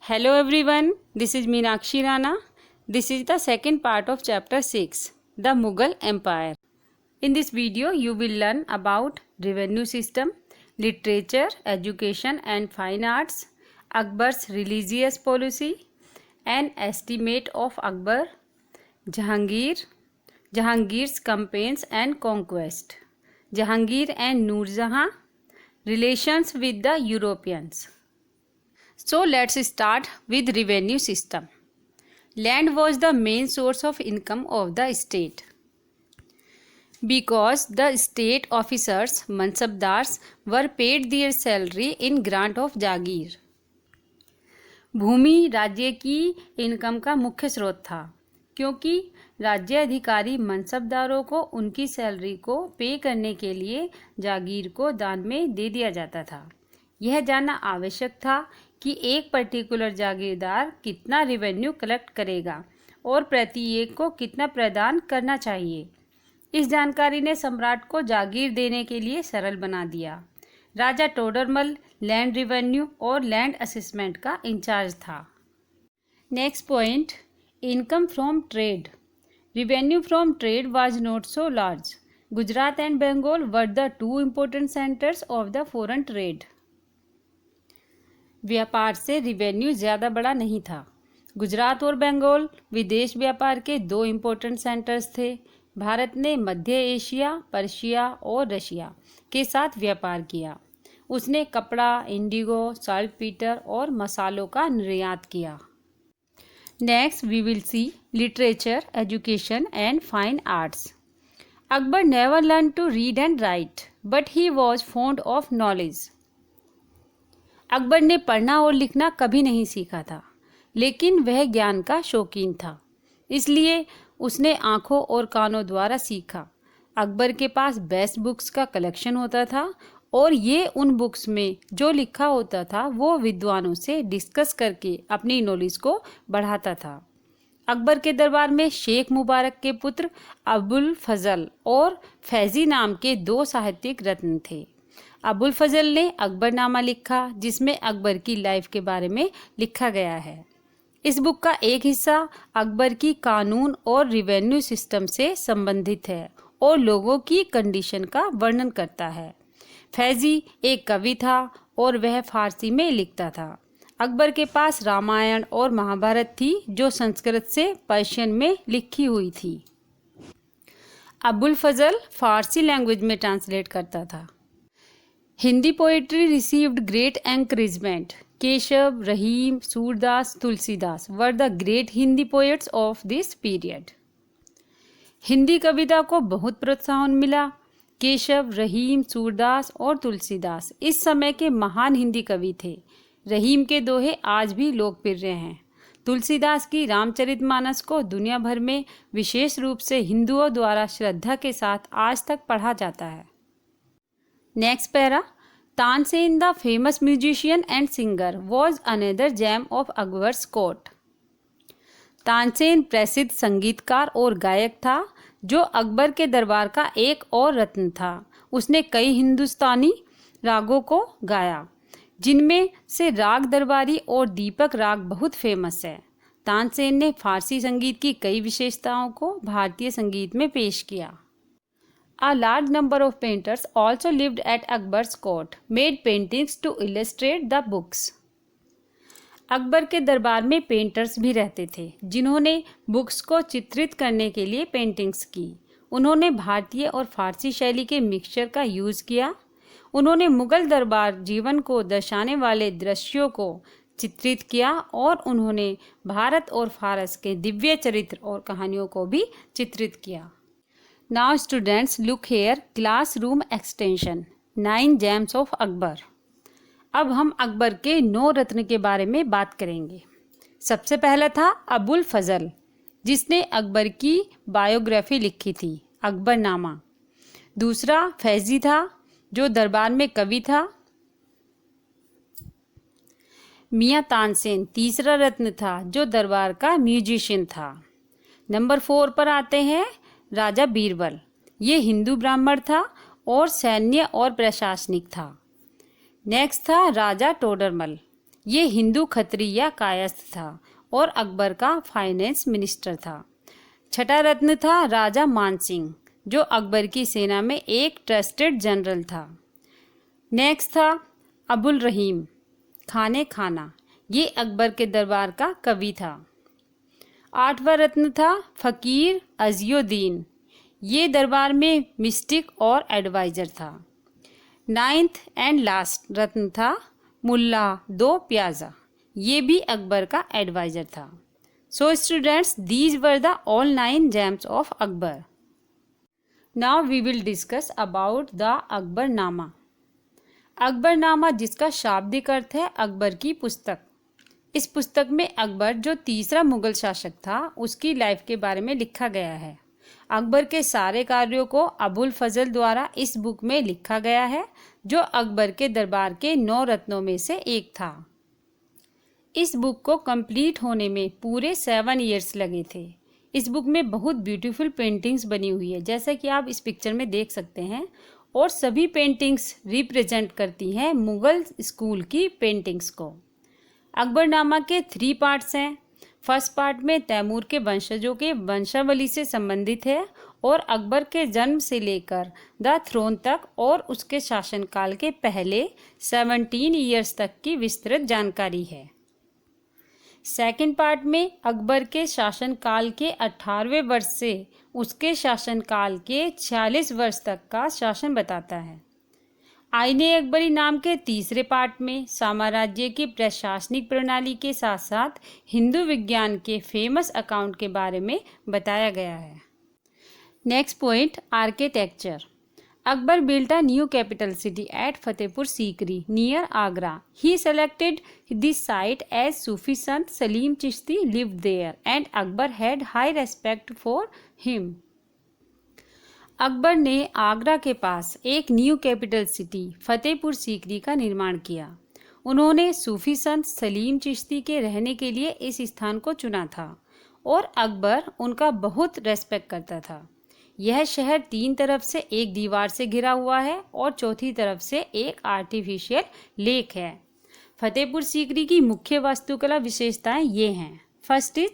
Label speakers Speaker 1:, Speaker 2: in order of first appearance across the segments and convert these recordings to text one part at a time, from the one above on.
Speaker 1: Hello everyone, this is Meenakshi Rana. This is the second part of chapter 6, the Mughal Empire. In this video, you will learn about revenue system, literature, education and fine arts, Akbar's religious policy, an estimate of Akbar, Jahangir's campaigns and conquest, Jahangir and Noor Jahan, relations with the Europeans. So let's start with revenue system. Land was the main source of income of the state. Because the state officers, mansabdars, were paid their salary in grant of जागीर. भूमि राज्य की income का मुख्य स्रोत था, क्योंकि राज्य अधिकारी मनसबदारों को उनकी सैलरी को पे करने के लिए जागीर को दान में दे दिया जाता था. यह जानना आवश्यक था कि एक पर्टिकुलर जागीरदार कितना रेवेन्यू कलेक्ट करेगा और प्रत्येक को कितना प्रदान करना चाहिए. इस जानकारी ने सम्राट को जागीर देने के लिए सरल बना दिया. राजा टोडरमल लैंड रेवेन्यू और लैंड असेसमेंट का इंचार्ज था. Next point, income from trade. Revenue from trade was not so large. Gujarat and Bengal were the two important centres of the foreign trade. व्यापार से रेवेन्यू ज़्यादा बड़ा नहीं था. गुजरात और बंगाल विदेश व्यापार के दो इम्पोर्टेंट सेंटर्स थे. भारत ने मध्य एशिया, पर्शिया और रशिया के साथ व्यापार किया. उसने कपड़ा, इंडिगो, साल्टपीटर और मसालों का निर्यात किया. Next we will see literature, education and fine arts. Akbar never learn to read and write, but he was fond of knowledge. Akbar ने पढ़ना और लिखना कभी नहीं सीखा था, लेकिन वह ज्ञान का शौकीन था, इसलिए उसने आँखों और कानों द्वारा सीखा. अकबर के पास बेस्ट बुक्स का कलेक्शन होता था और ये उन बुक्स में जो लिखा होता था वो विद्वानों से डिस्कस करके अपनी नॉलेज को बढ़ाता था. अकबर के दरबार में शेख मुबारक के पुत्र अबुल फजल और फैजी नाम के दो साहित्यिक रत्न थे. अबुल फजल ने अकबरनामा लिखा, जिसमें अकबर की लाइफ के बारे में लिखा गया है. इस बुक का एक हिस्सा अकबर की कानून और रेवेन्यू सिस्टम से संबंधित है और लोगों की कंडीशन का वर्णन करता है. फैजी एक कवि था और वह फारसी में लिखता था. अकबर के पास रामायण और महाभारत थी जो संस्कृत से पर्शियन में लिखी हुई थी. अबुल फजल फारसी लैंग्वेज में ट्रांसलेट करता था. Hindi poetry received great encouragement. Keshav, Rahim, Surdas, Tulsidas were the great Hindi poets of this period. Hindi कविता को बहुत प्रोत्साहन मिला. केशव, रहीम, सूरदास और तुलसीदास इस समय के महान हिंदी कवि थे. रहीम के दोहे आज भी लोकप्रिय हैं. तुलसीदास की रामचरितमानस को दुनिया भर में विशेष रूप से हिंदुओं द्वारा श्रद्धा के साथ आज तक पढ़ा जाता है. Next para, Tansen the famous musician and singer was another gem of Akbar's court. Tansen प्रसिद्ध संगीतकार और गायक था जो अकबर के दरबार का एक और रत्न था. उसने कई हिंदुस्तानी रागों को गाया, जिनमें से राग दरबारी और दीपक राग बहुत फेमस है. तानसेन ने फारसी संगीत की कई विशेषताओं को भारतीय संगीत में पेश किया. A large number of painters also lived at Akbar's court, made paintings to illustrate the books. Akbar के दरबार में पेंटर्स भी रहते थे, जिन्होंने बुक्स को चित्रित करने के लिए पेंटिंग्स की. उन्होंने भारतीय और फारसी शैली के मिक्सचर का यूज़ किया. उन्होंने मुग़ल दरबार जीवन को दर्शाने वाले दृश्यों को चित्रित किया और उन्होंने भारत और फारस के दिव्य चरित्र और कहानियों को भी चित्रित किया. Now students look here, classroom extension, 9 gems of Akbar. अब हम अकबर के 9 रत्न के बारे में बात करेंगे. सबसे पहला था अबुल फजल, जिसने अकबर की बायोग्राफी लिखी थी, अकबरनामा. दूसरा फैजी था जो दरबार में कवि था. मियाँ तानसेन तीसरा रत्न था जो दरबार का म्यूजिशियन था. नंबर 4 पर आते हैं राजा बीरबल. ये हिंदू ब्राह्मण था और सैन्य और प्रशासनिक था. नेक्स्ट था राजा टोडरमल. ये हिंदू क्षत्रिय या कायस्थ था और अकबर का फाइनेंस मिनिस्टर था। छठा रत्न था राजा मानसिंह, जो अकबर की सेना में एक ट्रस्टेड जनरल था। नेक्स्ट था अबुल रहीम खाने खाना, ये अकबर के दरबार का कवि था। आठवां रत्न था फ़कीर अज़ियुद्दीन, ये दरबार में मिस्टिक और एडवाइज़र था। नाइन्थ एंड लास्ट रत्न था मुल्ला दो प्याज़ा, ये भी अकबर का एडवाइज़र था। So students, these were the all 9 gems of Akbar. Now we will discuss about the Akbarnama. Akbarnama, जिसका शाब्दिक अर्थ है अकबर की पुस्तक। इस पुस्तक में अकबर, जो तीसरा मुगल शासक था, उसकी लाइफ के बारे में लिखा गया है। अकबर के सारे कार्यों को अबुल फजल द्वारा इस बुक में लिखा गया है, जो अकबर के दरबार के 9 रत्नों में से एक था। इस बुक को कंप्लीट होने में पूरे 7 इयर्स लगे थे। इस बुक में बहुत ब्यूटीफुल पेंटिंग्स बनी हुई है, जैसा कि आप इस पिक्चर में देख सकते हैं, और सभी पेंटिंग्स रिप्रेजेंट करती हैं मुगल स्कूल की पेंटिंग्स को। अकबरनामा के 3 पार्ट्स हैं। फर्स्ट पार्ट में तैमूर के वंशजों के वंशावली से संबंधित है और अकबर के जन्म से लेकर द थ्रोन तक और उसके शासनकाल के पहले 17 इयर्स तक की विस्तृत जानकारी है। सेकंड पार्ट में अकबर के शासनकाल के 18वें वर्ष से उसके शासनकाल के 46 वर्ष तक का शासन बताता है। आईने अकबरी नाम के तीसरे पार्ट में साम्राज्य की प्रशासनिक प्रणाली के साथ साथ हिंदू विज्ञान के फेमस अकाउंट के बारे में बताया गया है। Next point, architecture. Akbar built a new capital city at Fatehpur Sikri near Agra. He selected this site as Sufi Sant Salim Chishti lived there and Akbar had high respect for him. Akbar ने आगरा के पास एक new capital city Fatehpur Sikri का निर्माण किया। उन्होंने सूफी संत सलीम चिश्ती के रहने के लिए इस स्थान को चुना था और अकबर उनका बहुत रेस्पेक्ट करता था। यह शहर 3 तरफ से एक दीवार से घिरा हुआ है और चौथी तरफ से एक आर्टिफिशियल लेक है। फतेहपुर सीकरी की मुख्य वास्तुकला विशेषताएं ये हैं। फर्स्ट इज,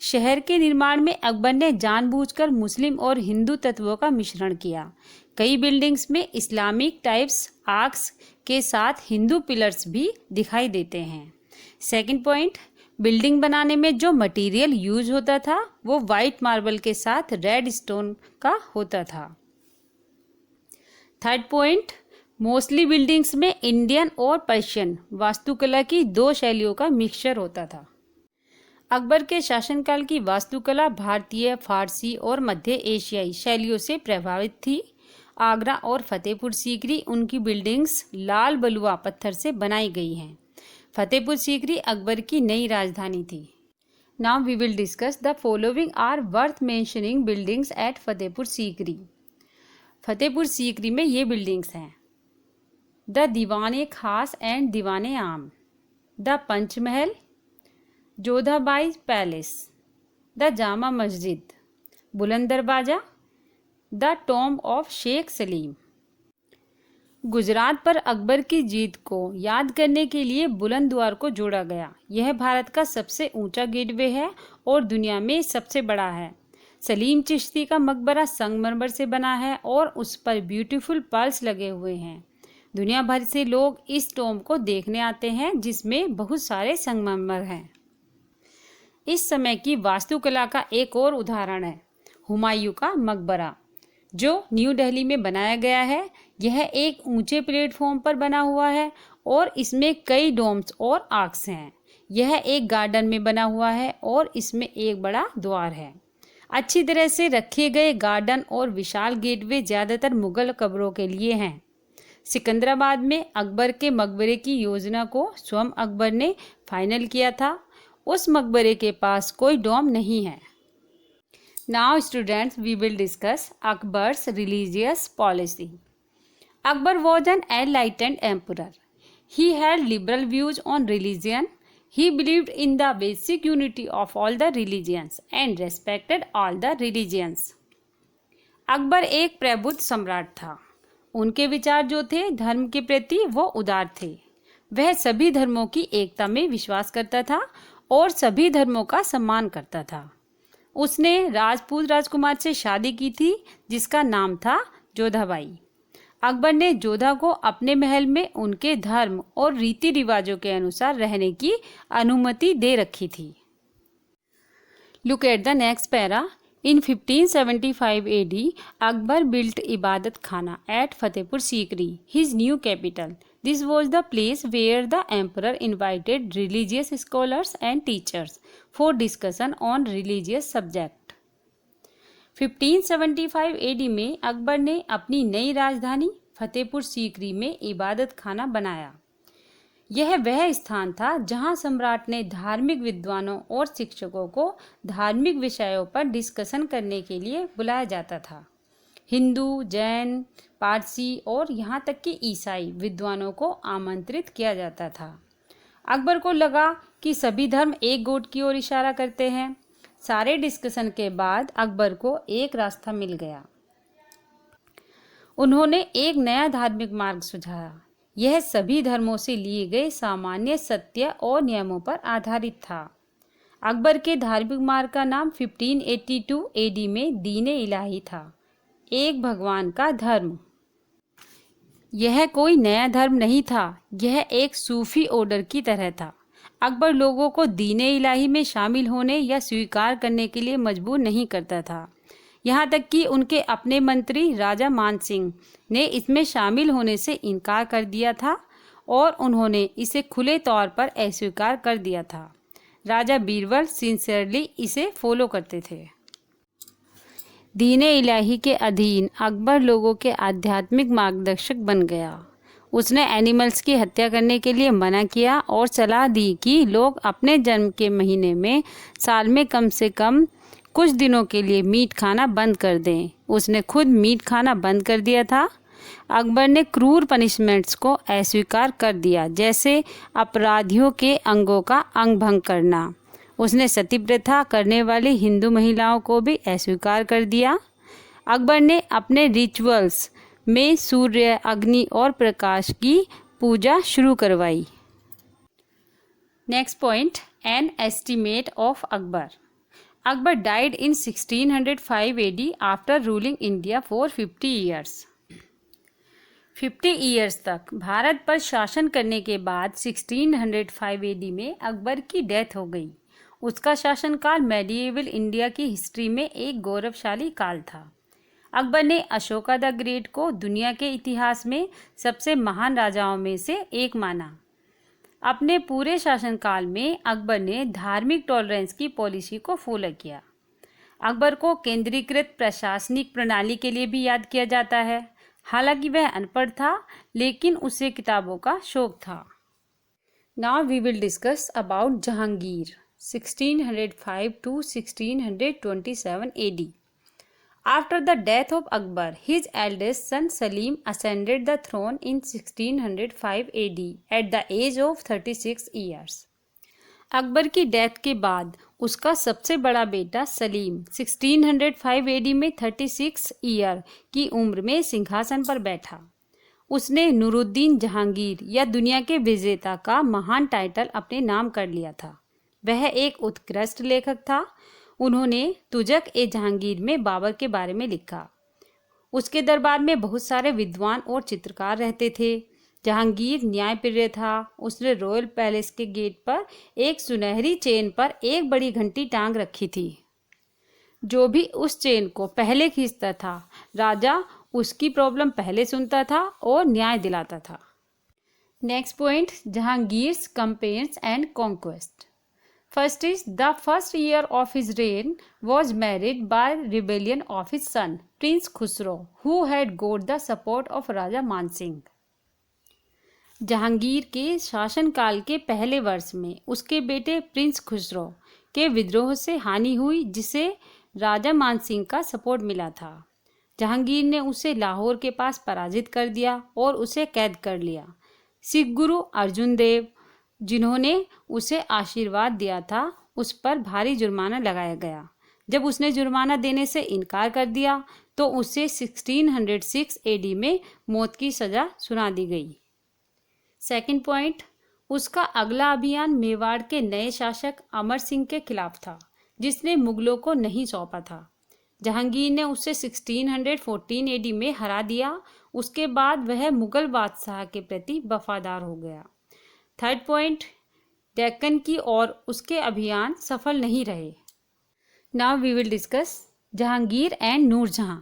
Speaker 1: शहर के निर्माण में अकबर ने जानबूझकर मुस्लिम और हिंदू तत्वों का मिश्रण किया। कई बिल्डिंग्स में इस्लामिक टाइप्स आर्क्स के साथ हिंदू पिलर्स भी दिखाई देते हैं। सेकंड पॉइंट, बिल्डिंग बनाने में जो मटेरियल यूज होता था वो वाइट मार्बल के साथ रेड स्टोन का होता था। थर्ड पॉइंट, मोस्टली बिल्डिंग्स में इंडियन और पर्शियन वास्तुकला की 2 शैलियों का मिक्सचर होता था। अकबर के शासनकाल की वास्तुकला भारतीय, फारसी और मध्य एशियाई शैलियों से प्रभावित थी। आगरा और फतेहपुर सीकरी उनकी बिल्डिंग्स लाल बलुआ पत्थर से बनाई गई हैं। फतेहपुर सीकरी अकबर की नई राजधानी थी। Now we will discuss the following are worth mentioning buildings at Fatehpur Sikri. Fatehpur Sikri में ये बिल्डिंग्स हैं: द दीवाने खास and Diwane Aam, the Panchmahal, Jodhabai palace, the Jama Masjid, Buland Darwaza, the tomb of Sheikh Salim. Gujarat पर अकबर की जीत को याद करने के लिए बुलंद द्वार को जोड़ा गया। यह भारत का सबसे ऊंचा गेटवे है और दुनिया में सबसे बड़ा है। सलीम चिश्ती का मकबरा संगमरमर से बना है और उस पर ब्यूटीफुल पर्ल्स लगे हुए हैं। दुनिया भर से लोग इस टॉम्ब को देखने आते हैं, जिसमें बहुत सारे संगमरमर हैं। इस समय की वास्तुकला का एक और उदाहरण है हुमायूं का मकबरा, जो न्यू दिल्ली में बनाया गया है। यह एक ऊंचे प्लेटफॉर्म पर बना हुआ है और इसमें कई डोम्स और आर्क्स हैं। यह एक गार्डन में बना हुआ है और इसमें एक बड़ा द्वार है। अच्छी तरह से रखे गए गार्डन और विशाल गेटवे ज़्यादातर मुगल कब्रों के लिए हैं। सिकंदराबाद में अकबर के मकबरे की योजना को स्वयं अकबर ने फाइनल किया था। उस मकबरे के पास कोई डोम नहीं है। Now students, we will discuss Akbar's religious policy. Akbar was an enlightened emperor. He had liberal views on religion. He believed in the basic unity of all the religions and respected all the religions. Akbar एक प्रबुद्ध सम्राट था। उनके विचार जो थे धर्म के प्रति वो उदार थे। वह सभी धर्मों की एकता में विश्वास करता था और सभी धर्मों का सम्मान करता था। उसने राजपूत राजकुमार से शादी की थी जिसका नाम था जोधाबाई। अकबर ने जोधा को अपने महल में उनके धर्म और रीति रिवाजों के अनुसार रहने की अनुमति दे रखी थी। Look at the next para. In 1575 AD, Akbar built Ibadat Khana at Fatehpur Sikri, his new capital. This was the place where the emperor invited religious scholars and teachers for discussion on religious subject. 1575 AD में अकबर ने अपनी नई राजधानी फतेहपुर सीकरी में इबादत खाना बनाया। यह वह स्थान था जहां सम्राट ने धार्मिक विद्वानों और शिक्षकों को धार्मिक विषयों पर डिस्कशन करने के लिए बुलाया जाता था। हिंदू, जैन, पारसी और यहां तक कि ईसाई विद्वानों को आमंत्रित किया जाता था। अकबर को लगा कि सभी धर्म एक गोट की ओर इशारा करते हैं। सारे डिस्कशन के बाद अकबर को एक रास्ता मिल गया। उन्होंने एक नया धार्मिक मार्ग सुझाया। यह सभी धर्मों से लिए गए सामान्य सत्य और नियमों पर आधारित था। अकबर के धार्मिक मार्ग का नाम 1582 AD में दीन-ए इलाही था, एक भगवान का धर्म। यह कोई नया धर्म नहीं था, यह एक सूफी ऑर्डर की तरह था। अकबर लोगों को दीन-ए इलाही में शामिल होने या स्वीकार करने के लिए मजबूर नहीं करता था। यहाँ तक कि उनके अपने मंत्री राजा मान सिंह ने इसमें शामिल होने से इनकार कर दिया था और उन्होंने इसे खुले तौर पर अस्वीकार कर दिया था। राजा बीरबल सिंसियरली इसे फॉलो करते थे। दीन-ए इलाही के अधीन अकबर लोगों के आध्यात्मिक मार्गदर्शक बन गया। उसने एनिमल्स की हत्या करने के लिए मना किया और सलाह दी कि लोग अपने जन्म के महीने में साल में कम से कम कुछ दिनों के लिए मीट खाना बंद कर दें। उसने खुद मीट खाना बंद कर दिया था। अकबर ने क्रूर पनिशमेंट्स को अस्वीकार कर दिया, जैसे अपराधियों के अंगों का अंग भंग करना। उसने सती प्रथा करने वाली हिंदू महिलाओं को भी अस्वीकार कर दिया। अकबर ने अपने रिचुअल्स में सूर्य, अग्नि और प्रकाश की पूजा शुरू करवाई। Next point, an estimate of Akbar. Akbar died in 1605 AD after ruling India for 50 years. 50 years तक भारत पर शासन करने के बाद 1605 AD में अकबर की डेथ हो गई। उसका शासनकाल मेडिएवल इंडिया की हिस्ट्री में एक गौरवशाली काल था। अकबर ने अशोका द ग्रेट को दुनिया के इतिहास में सबसे महान राजाओं में से एक माना। अपने पूरे शासनकाल में अकबर ने धार्मिक टॉलरेंस की पॉलिसी को फॉलो किया। अकबर को केंद्रीकृत प्रशासनिक प्रणाली के लिए भी याद किया जाता है। हालांकि वह अनपढ़ था, लेकिन उसे किताबों का शौक था। Now we will discuss about Jahangir 1605 to 1627 AD. After the death of Akbar, his eldest son Salim ascended the throne in 1605 AD at the age of 36 years. Akbar की डेथ के बाद उसका सबसे बड़ा बेटा सलीम 1605 AD में 36 ईयर की उम्र में सिंहासन पर बैठा। उसने नूरुद्दीन जहांगीर या दुनिया के विजेता का महान टाइटल अपने नाम कर लिया था। वह एक उत्कृष्ट लेखक था। उन्होंने तुजक ए जहांगीर में बाबर के बारे में लिखा। उसके दरबार में बहुत सारे विद्वान और चित्रकार रहते थे। जहांगीर न्यायप्रिय था। उसने रॉयल पैलेस के गेट पर एक सुनहरी चेन पर एक बड़ी घंटी टांग रखी थी। जो भी उस चेन को पहले खींचता था, राजा उसकी प्रॉब्लम पहले सुनता था और न्याय दिलाता था। Next point, Jahangir's campaigns and conquest. First is, the first year of his reign was marred by rebellion of his son, Prince Khusro, who had got the support of Raja Man Singh. Jahangir के शासनकाल के पहले वर्ष में उसके बेटे Prince Khusro के विद्रोह से हानि हुई, जिसे राजा मान सिंह का सपोर्ट मिला था। जहांगीर ने उसे लाहौर के पास पराजित कर दिया और उसे कैद कर लिया। सिख गुरु अर्जुन देव, जिन्होंने उसे आशीर्वाद दिया था, उस पर भारी जुर्माना लगाया गया। जब उसने जुर्माना देने से इनकार कर दिया तो उसे 1606 AD में मौत की सज़ा सुना दी गई। सेकंड पॉइंट, उसका अगला अभियान मेवाड़ के नए शासक अमर सिंह के खिलाफ था, जिसने मुगलों को नहीं सौंपा था। जहांगीर ने उसे 1614 एडी में हरा दिया। उसके बाद वह मुगल बादशाह के प्रति वफादार हो गया। थर्ड पॉइंट, डेक्कन की ओर उसके अभियान सफल नहीं रहे। Now we will discuss Jahangir and Nurjahan.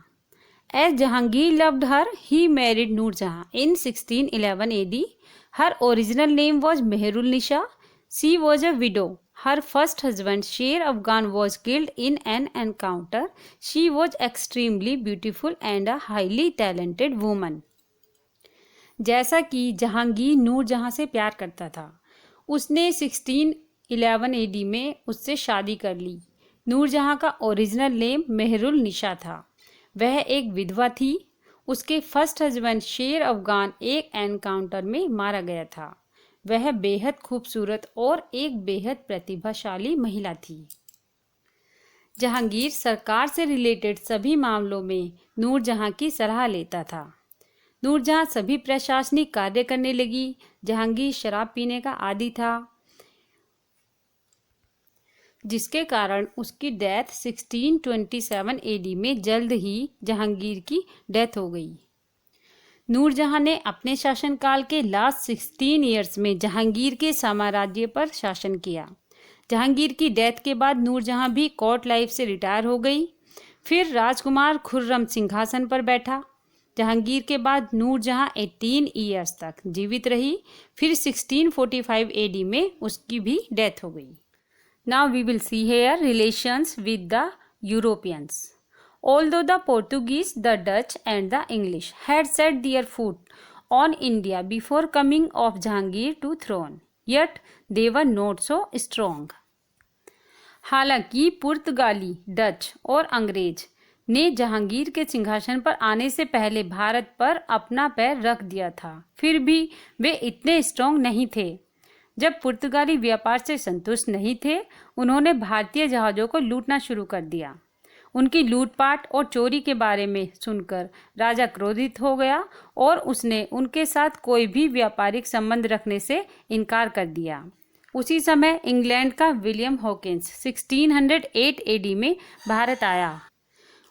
Speaker 1: As Jahangir loved her, he married Noorjahan in 1611 AD. Her original name was Meherul Nisha. She was a widow. Her first husband, Sher Afghan, was killed in an encounter. She was extremely beautiful and a highly talented woman. जैसा कि जहांगीर नूरजहां से प्यार करता था, उसने 1611 AD में उससे शादी कर ली। नूरजहां का ओरिजिनल नेम मेहरुल निशा था। वह एक विधवा थी। उसके फर्स्ट हस्बैंड शेर अफगान एक एनकाउंटर में मारा गया था। वह बेहद खूबसूरत और एक बेहद प्रतिभाशाली महिला थी। जहांगीर सरकार से रिलेटेड सभी मामलों में नूरजहां की सलाह लेता था। नूरजहां सभी प्रशासनिक कार्य करने लगी। जहांगीर शराब पीने का आदी था, जिसके कारण उसकी डेथ 1627 एडी में जल्द ही जहांगीर की डेथ हो गई। नूरजहां ने अपने शासनकाल के लास्ट 16 ईयर्स में जहांगीर के साम्राज्य पर शासन किया। जहांगीर की डेथ के बाद नूरजहां भी कोर्ट लाइफ से रिटायर हो गई। फिर राजकुमार खुर्रम सिंहासन पर बैठा। जहांगीर के बाद नूरजहां 18 ईयर्स तक जीवित रही। फिर 1645 एडी में उसकी भी डेथ हो गई। Now we will see here relations with the Europeans. Although the Portuguese, the Dutch and the English had set their foot on India before coming of Jahangir to throne, yet they were not so strong. हालांकि पुर्तगाली, Dutch और अंग्रेज ने जहांगीर के सिंहासन पर आने से पहले भारत पर अपना पैर रख दिया था, फिर भी वे इतने स्ट्रॉन्ग नहीं थे। जब पुर्तगाली व्यापार से संतुष्ट नहीं थे, उन्होंने भारतीय जहाज़ों को लूटना शुरू कर दिया। उनकी लूटपाट और चोरी के बारे में सुनकर राजा क्रोधित हो गया और उसने उनके साथ कोई भी व्यापारिक संबंध रखने से इनकार कर दिया। उसी समय इंग्लैंड का विलियम हॉकिंस 1608 एडी में भारत आया।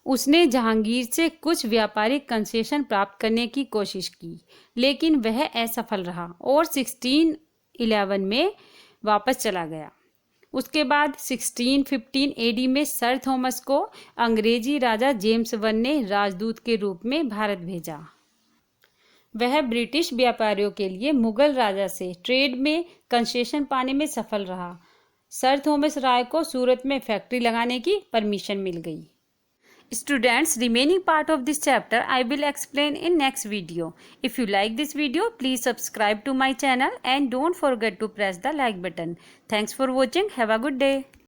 Speaker 1: उसने जहांगीर से कुछ व्यापारिक कंसेशन प्राप्त करने की कोशिश की, लेकिन वह असफल रहा और 1611 में वापस चला गया। उसके बाद 1615 एडी में सर थॉमस को अंग्रेजी राजा जेम्स वन ने राजदूत के रूप में भारत भेजा। वह ब्रिटिश व्यापारियों के लिए मुगल राजा से ट्रेड में कंसेशन पाने में सफल रहा। सर थॉमस राय को सूरत में फैक्ट्री लगाने की परमिशन मिल गई। Students, remaining part of this chapter I will explain in next video. If you like this video, please subscribe to my channel and don't forget to press the like button. Thanks for watching. Have a good day.